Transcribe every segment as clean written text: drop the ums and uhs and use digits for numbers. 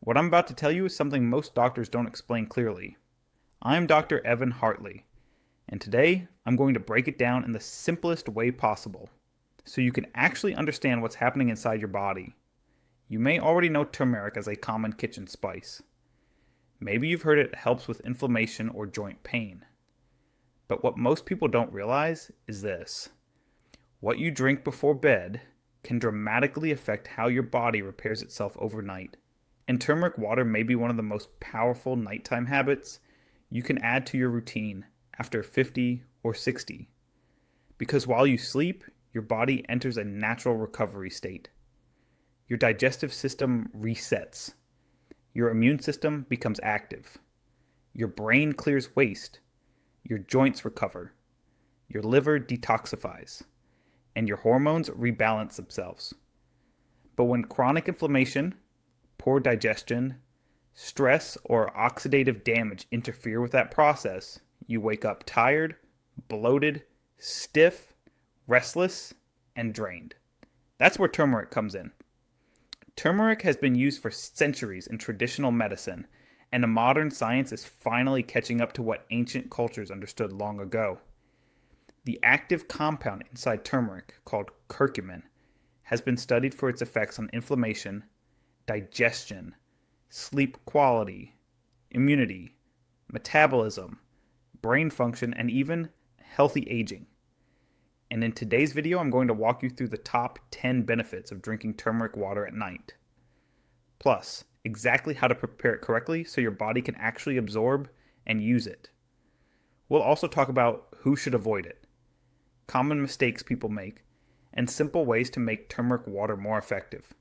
What I'm about to tell you is something most doctors don't explain clearly. I'm Dr. Evan Hartley, and today I'm going to break it down in the simplest way possible so you can actually understand what's happening inside your body. You may already know turmeric as a common kitchen spice. Maybe you've heard it helps with inflammation or joint pain. But what most people don't realize is this: what you drink before bed can dramatically affect how your body repairs itself overnight. And turmeric water may be one of the most powerful nighttime habits you can add to your routine after 50 or 60. Because while you sleep, your body enters a natural recovery state. Your digestive system resets. Your immune system becomes active. Your brain clears waste. Your joints recover. Your liver detoxifies. And your hormones rebalance themselves. But when chronic inflammation, poor digestion, stress, or oxidative damage interfere with that process, you wake up tired, bloated, stiff, restless, and drained. That's where turmeric comes in. Turmeric has been used for centuries in traditional medicine, and the modern science is finally catching up to what ancient cultures understood long ago. The active compound inside turmeric, called curcumin, has been studied for its effects on inflammation, digestion, sleep quality, immunity, metabolism, brain function, and even healthy aging. And in today's video, I'm going to walk you through the top 10 benefits of drinking turmeric water at night. Plus, exactly how to prepare it correctly so your body can actually absorb and use it. We'll also talk about who should avoid it, common mistakes people make, and simple ways to make turmeric water more effective.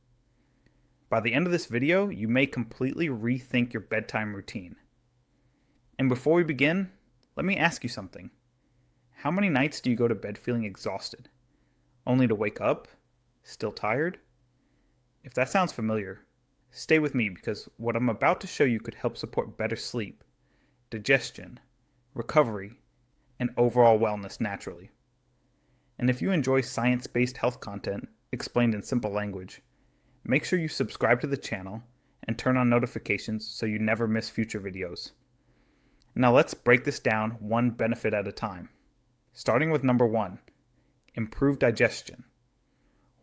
By the end of this video, you may completely rethink your bedtime routine. And before we begin, let me ask you something. How many nights do you go to bed feeling exhausted, only to wake up still tired? If that sounds familiar, stay with me because what I'm about to show you could help support better sleep, digestion, recovery, and overall wellness naturally. And if you enjoy science-based health content explained in simple language, make sure you subscribe to the channel and turn on notifications so you never miss future videos. Now let's break this down one benefit at a time. Starting with number 1, improved digestion.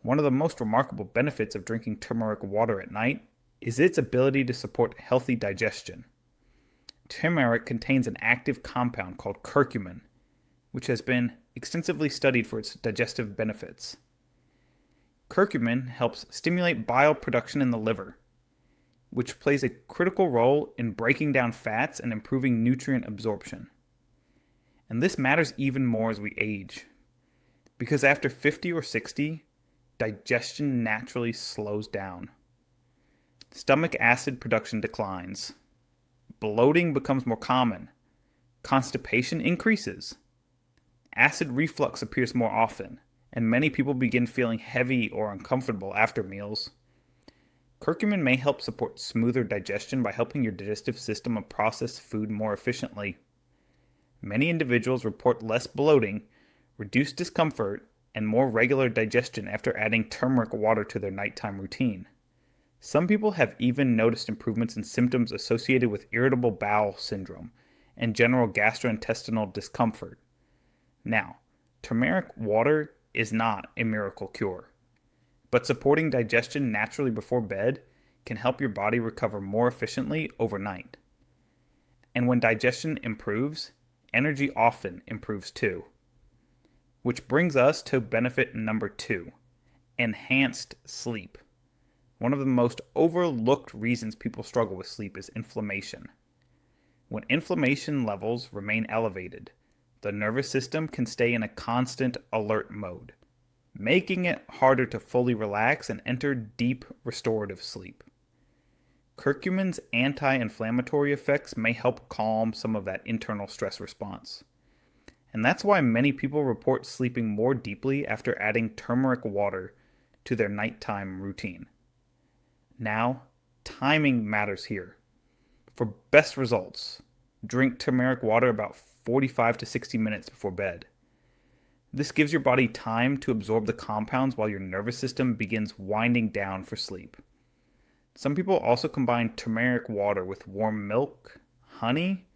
One of the most remarkable benefits of drinking turmeric water at night is its ability to support healthy digestion. Turmeric contains an active compound called curcumin, which has been extensively studied for its digestive benefits. Curcumin helps stimulate bile production in the liver, which plays a critical role in breaking down fats and improving nutrient absorption. And this matters even more as we age, because after 50 or 60, digestion naturally slows down. Stomach acid production declines. Bloating becomes more common. Constipation increases. Acid reflux appears more often, and many people begin feeling heavy or uncomfortable after meals. Curcumin may help support smoother digestion by helping your digestive system process food more efficiently. Many individuals report less bloating, reduced discomfort, and more regular digestion after adding turmeric water to their nighttime routine. Some people have even noticed improvements in symptoms associated with irritable bowel syndrome and general gastrointestinal discomfort. Now, turmeric water is not a miracle cure, but supporting digestion naturally before bed can help your body recover more efficiently overnight. And when digestion improves, energy often improves too. Which brings us to benefit number 2, enhanced sleep. One of the most overlooked reasons people struggle with sleep is inflammation. When inflammation levels remain elevated, the nervous system can stay in a constant alert mode, making it harder to fully relax and enter deep restorative sleep. Curcumin's anti-inflammatory effects may help calm some of that internal stress response. And that's why many people report sleeping more deeply after adding turmeric water to their nighttime routine. Now, timing matters here. For best results, drink turmeric water about 45 to 60 minutes before bed. This gives your body time to absorb the compounds while your nervous system begins winding down for sleep. Some people also combine turmeric water with warm milk, honey,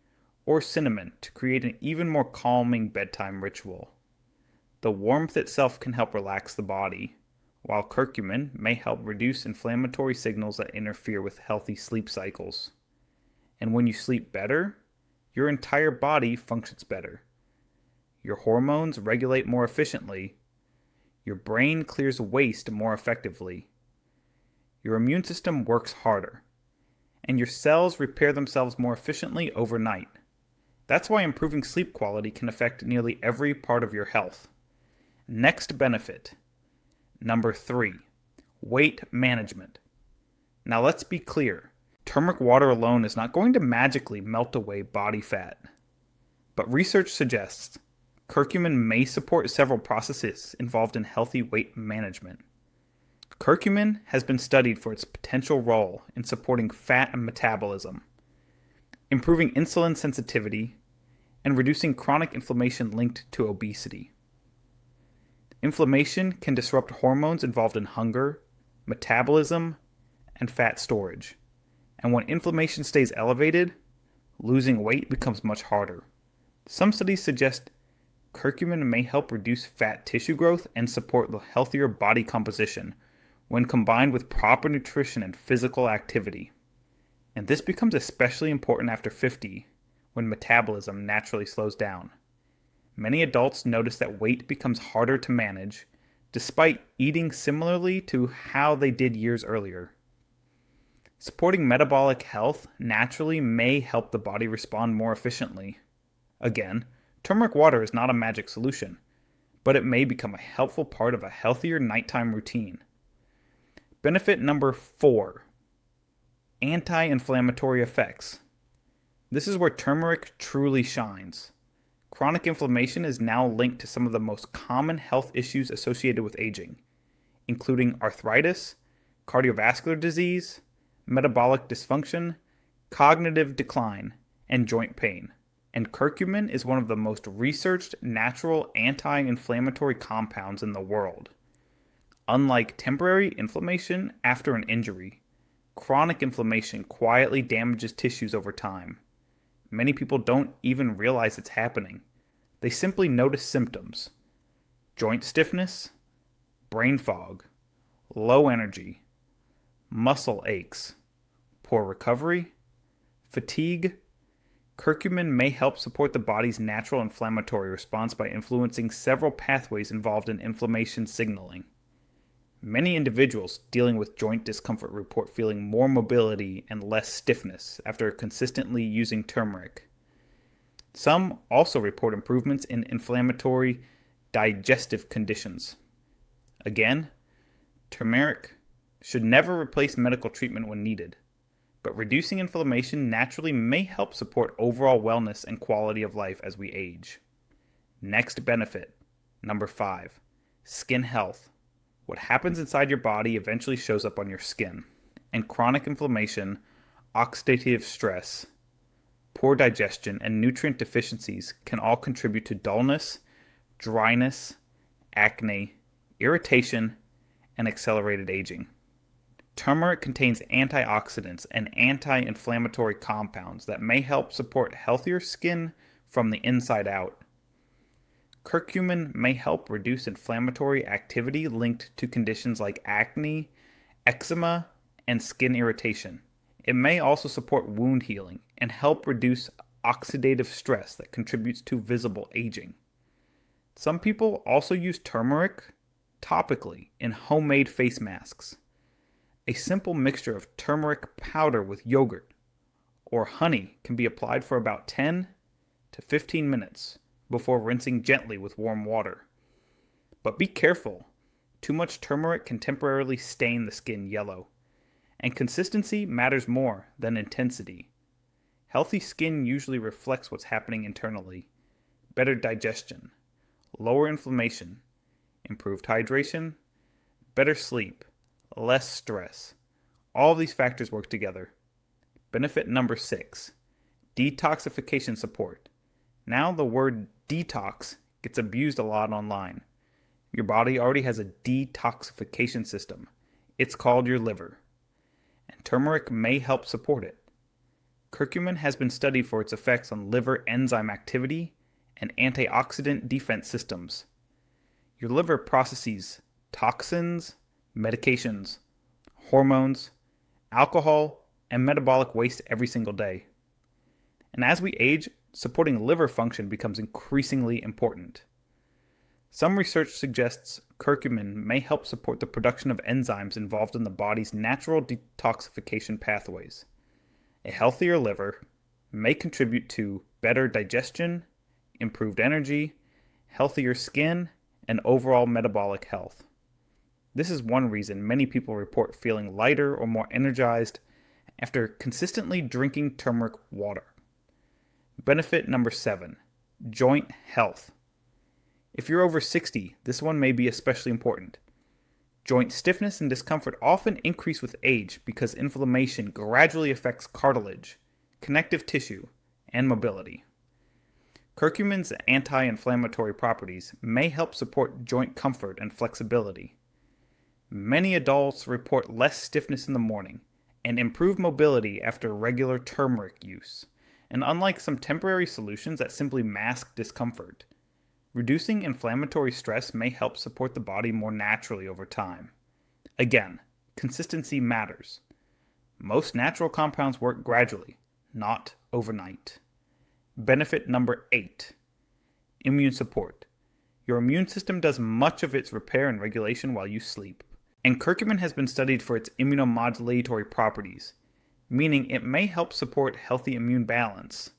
or cinnamon to create an even more calming bedtime ritual. The warmth itself can help relax the body, while curcumin may help reduce inflammatory signals that interfere with healthy sleep cycles. And when you sleep better, your entire body functions better. Your hormones regulate more efficiently, your brain clears waste more effectively, your immune system works harder, and your cells repair themselves more efficiently overnight. That's why improving sleep quality can affect nearly every part of your health. Next benefit. Number 3. Weight management. Now let's be clear. Turmeric water alone is not going to magically melt away body fat. But research suggests curcumin may support several processes involved in healthy weight management. Curcumin has been studied for its potential role in supporting fat metabolism, improving insulin sensitivity, and reducing chronic inflammation linked to obesity. Inflammation can disrupt hormones involved in hunger, metabolism, and fat storage. And when inflammation stays elevated, losing weight becomes much harder. Some studies suggest curcumin may help reduce fat tissue growth and support the healthier body composition when combined with proper nutrition and physical activity. And this becomes especially important after 50, when metabolism naturally slows down. Many adults notice that weight becomes harder to manage, despite eating similarly to how they did years earlier. Supporting metabolic health naturally may help the body respond more efficiently. Again, turmeric water is not a magic solution, but it may become a helpful part of a healthier nighttime routine. Benefit number 4. Anti-inflammatory effects. This is where turmeric truly shines. Chronic inflammation is now linked to some of the most common health issues associated with aging, including arthritis, cardiovascular disease, metabolic dysfunction, cognitive decline, and joint pain. And curcumin is one of the most researched natural anti-inflammatory compounds in the world. Unlike temporary inflammation after an injury, chronic inflammation quietly damages tissues over time. Many people don't even realize it's happening. They simply notice symptoms: joint stiffness, brain fog, low energy, muscle aches, poor recovery, fatigue. Curcumin may help support the body's natural inflammatory response by influencing several pathways involved in inflammation signaling. Many individuals dealing with joint discomfort report feeling more mobility and less stiffness after consistently using turmeric. Some also report improvements in inflammatory digestive conditions. Again, turmeric should never replace medical treatment when needed, but reducing inflammation naturally may help support overall wellness and quality of life as we age. Next benefit, number 5, skin health. What happens inside your body eventually shows up on your skin, and chronic inflammation, oxidative stress, poor digestion, and nutrient deficiencies can all contribute to dullness, dryness, acne, irritation, and accelerated aging. Turmeric contains antioxidants and anti-inflammatory compounds that may help support healthier skin from the inside out. Curcumin may help reduce inflammatory activity linked to conditions like acne, eczema, and skin irritation. It may also support wound healing and help reduce oxidative stress that contributes to visible aging. Some people also use turmeric topically in homemade face masks. A simple mixture of turmeric powder with yogurt or honey can be applied for about 10 to 15 minutes before rinsing gently with warm water. But be careful. Too much turmeric can temporarily stain the skin yellow, and consistency matters more than intensity. Healthy skin usually reflects what's happening internally: better digestion, lower inflammation, improved hydration, better sleep, less stress. All of these factors work together. Benefit number 6, detoxification support. Now the word detox gets abused a lot online. Your body already has a detoxification system. It's called your liver. and turmeric may help support it. Curcumin has been studied for its effects on liver enzyme activity and antioxidant defense systems. Your liver processes toxins, medications, hormones, alcohol, and metabolic waste every single day. And as we age, supporting liver function becomes increasingly important. Some research suggests curcumin may help support the production of enzymes involved in the body's natural detoxification pathways. A healthier liver may contribute to better digestion, improved energy, healthier skin, and overall metabolic health. This is one reason many people report feeling lighter or more energized after consistently drinking turmeric water. Benefit number 7, joint health. If you're over 60, this one may be especially important. Joint stiffness and discomfort often increase with age because inflammation gradually affects cartilage, connective tissue, and mobility. Curcumin's anti-inflammatory properties may help support joint comfort and flexibility. Many adults report less stiffness in the morning and improved mobility after regular turmeric use, and unlike some temporary solutions that simply mask discomfort, reducing inflammatory stress may help support the body more naturally over time. Again, consistency matters. Most natural compounds work gradually, not overnight. Benefit number 8, immune support. Your immune system does much of its repair and regulation while you sleep, and curcumin has been studied for its immunomodulatory properties, meaning it may help support healthy immune balance.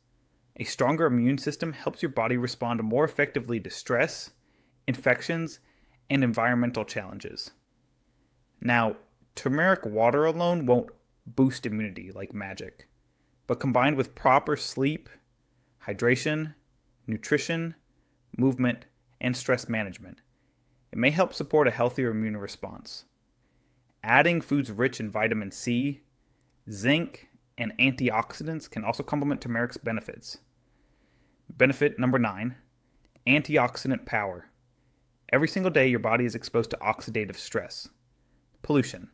A stronger immune system helps your body respond more effectively to stress, infections, and environmental challenges. Now, turmeric water alone won't boost immunity like magic, but combined with proper sleep, hydration, nutrition, movement, and stress management, it may help support a healthier immune response. Adding foods rich in vitamin C, zinc, and antioxidants can also complement turmeric's benefits. Benefit number 9, antioxidant power. Every single day, your body is exposed to oxidative stress, pollution,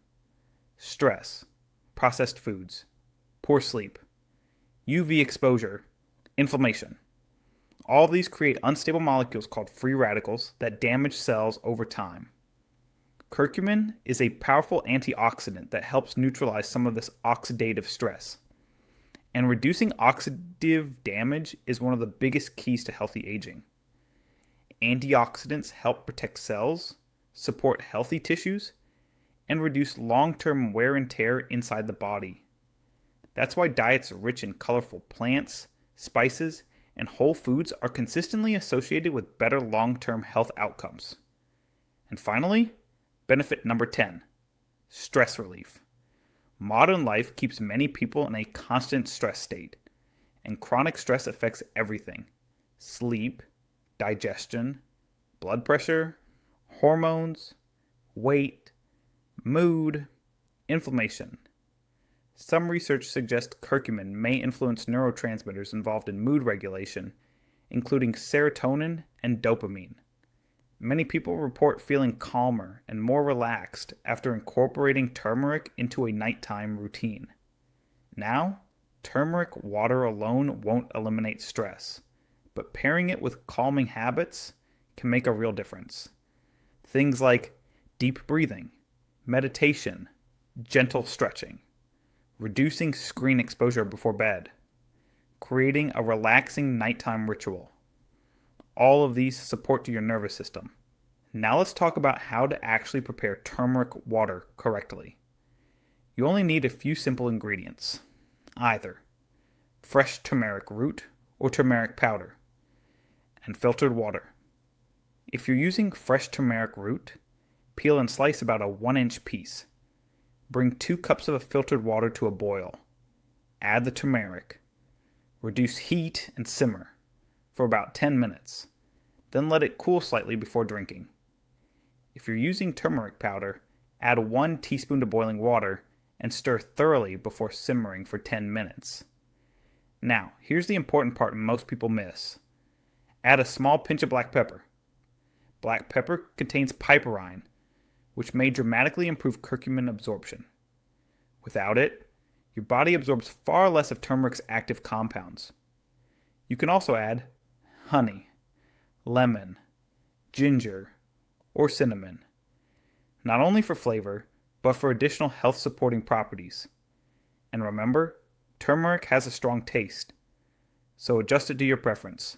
stress, processed foods, poor sleep, UV exposure, inflammation. All of these create unstable molecules called free radicals that damage cells over time. Curcumin is a powerful antioxidant that helps neutralize some of this oxidative stress. And reducing oxidative damage is one of the biggest keys to healthy aging. Antioxidants help protect cells, support healthy tissues, and reduce long-term wear and tear inside the body. That's why diets rich in colorful plants, spices, and whole foods are consistently associated with better long-term health outcomes. And finally, benefit number 10, stress relief. Modern life keeps many people in a constant stress state, and chronic stress affects everything: sleep, digestion, blood pressure, hormones, weight, mood, inflammation. Some research suggests curcumin may influence neurotransmitters involved in mood regulation, including serotonin and dopamine. Many people report feeling calmer and more relaxed after incorporating turmeric into a nighttime routine. Now, turmeric water alone won't eliminate stress, but pairing it with calming habits can make a real difference. Things like deep breathing, meditation, gentle stretching, reducing screen exposure before bed, creating a relaxing nighttime ritual. All of these support to your nervous system. Now let's talk about how to actually prepare turmeric water correctly. You only need a few simple ingredients: either fresh turmeric root or turmeric powder, and filtered water. If you're using fresh turmeric root, peel and slice about a 1-inch piece. Bring 2 cups of filtered water to a boil. Add the turmeric. Reduce heat and simmer for about 10 minutes. Then let it cool slightly before drinking. If you're using turmeric powder, add 1 teaspoon to boiling water and stir thoroughly before simmering for 10 minutes. Now, here's the important part most people miss. Add a small pinch of black pepper. Black pepper contains piperine, which may dramatically improve curcumin absorption. Without it, your body absorbs far less of turmeric's active compounds. You can also add honey, lemon, ginger, or cinnamon, not only for flavor, but for additional health supporting properties. And remember, turmeric has a strong taste, so adjust it to your preference.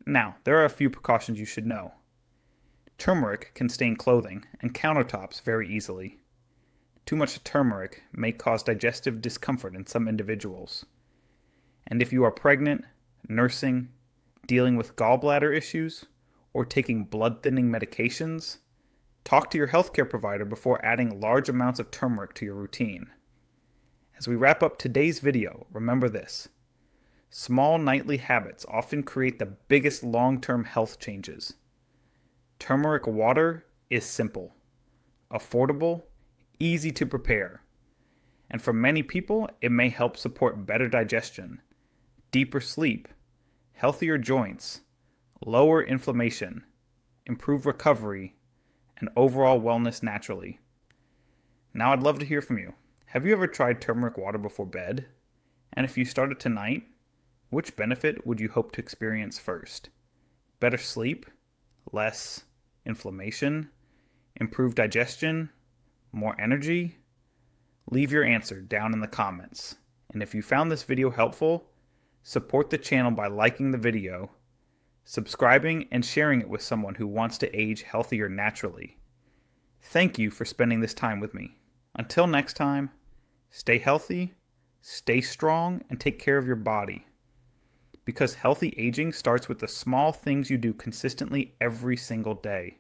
Now, there are a few precautions you should know. Turmeric can stain clothing and countertops very easily. Too much turmeric may cause digestive discomfort in some individuals. And if you are pregnant, nursing, dealing with gallbladder issues, or taking blood thinning medications, talk to your healthcare provider before adding large amounts of turmeric to your routine. As we wrap up today's video, remember this. Small nightly habits often create the biggest long-term health changes. Turmeric water is simple, affordable, easy to prepare, and for many people, it may help support better digestion, deeper sleep, healthier joints, lower inflammation, improve recovery, and overall wellness naturally. Now I'd love to hear from you. Have you ever tried turmeric water before bed? And if you started tonight, which benefit would you hope to experience first? Better sleep? Less inflammation? Improved digestion? More energy? Leave your answer down in the comments. And if you found this video helpful, support the channel by liking the video, subscribing, and sharing it with someone who wants to age healthier naturally. Thank you for spending this time with me. Until next time, stay healthy, stay strong, and take care of your body. Because healthy aging starts with the small things you do consistently every single day.